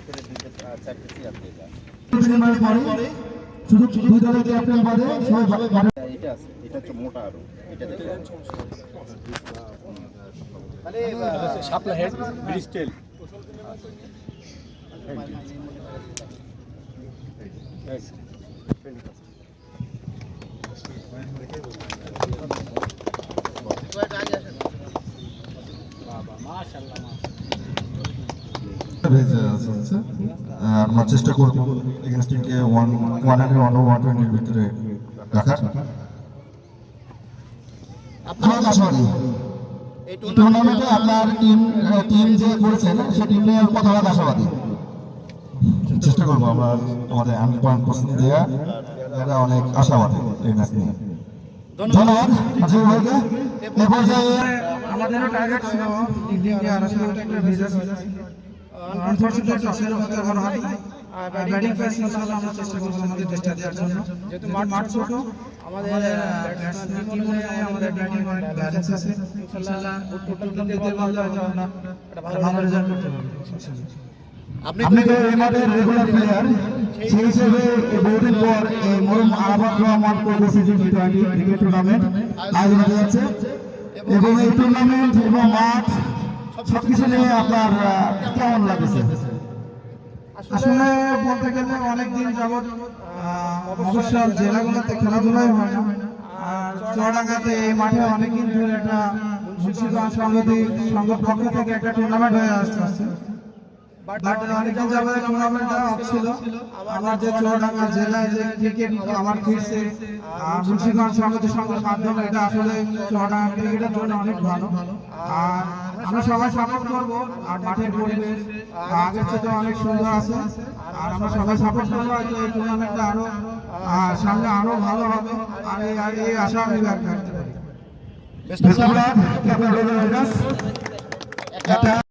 করে দুইটা চারটে চেয়ার দিয়ে যায়। শুধু দুই দলের ক্যাপ্টেন বাদে সবাই এটা আছে, এটা হচ্ছে মোটা আরো, এটা দেখেন মানে শাপলা হেড ব্রিস্টেল আমরা চেষ্টা করবো এগেইনস্ট টিমকে 120 ভিতরে রাখার। এই টুর্নামেন্টে আপনার টিম যে করেছেন সেই টিম নিয়ে কতটা আশাবাদী? চেষ্টা করবো আমরা আমাদের 100% দেওয়া, যারা অনেক আশাবাদী এই ম্যাচ নিয়ে। ধন্যবাদ আজিজ ভাইকে। এ পর্যায়ে আমাদেরও টার্গেট ছিল ইন্ডিয়া আর আসলে একটা ভিজা ছিল। আনফরচুনেটলি টসের মধ্যে বড় হয় ব্যাটিং ফেস ইনশাআল্লাহ আমরা চেষ্টা করব আমাদের চেষ্টা দেওয়ার জন্য। যেহেতু মাঠ ছোট আমাদের ব্যাটসম্যান টিম অনুযায়ী আমাদের ব্যাটিং ব্যালেন্স আছে ইনশাআল্লাহ টোটাল দিতে পারলে হয়তো আমরা একটা ভালো রেজাল্ট করতে পারবো ইনশাআল্লাহ। আপনি তো আমাদের রেগুলার প্লেয়ার, সেই হিসেবে বহুদিন পর এই মরুম আরাফাত রহমান কোচিং টি20 ক্রিকেট টুর্নামেন্ট আয়োজন করা হচ্ছে এবং এই টুর্নামেন্ট এবং মাঠ সবকিছু নিয়ে আপনার কেমন লাগছে? আসলে বলতে গেলে অনেকদিন যাবত অবসর জেলাগুলোতে খেলাধুলাই হয় না, আর চুয়াডাঙ্গাতে এই মাঠে অনেকদিন ধরে একটা মুন্সিগঞ্জ সংঘের পক্ষ থেকে একটা টুর্নামেন্ট হয়ে আসছে। বাট অনেকদিন যাবত টুর্নামেন্টটা হচ্ছিল। আমার যে চুয়াডাঙ্গা জেলায় যে ক্রিকেট আমার ফিরছে মুন্সিগঞ্জ সংঘের মাধ্যমে, এটা আসলে চুয়াডাঙ্গা ক্রিকেটের জন্য অনেক ভালো। আর আমরা সবাই সাপোর্ট করবো, আর মাঠের পরিবেশ আগের থেকে অনেক সুন্দর আছে, আর আমরা সবাই সাপোর্ট করবো হয়তো এই টুর্নামেন্টটা আরো সামনে আরো ভালো হবে, আর এই আশা আমি ব্যক্ত করতে পারি।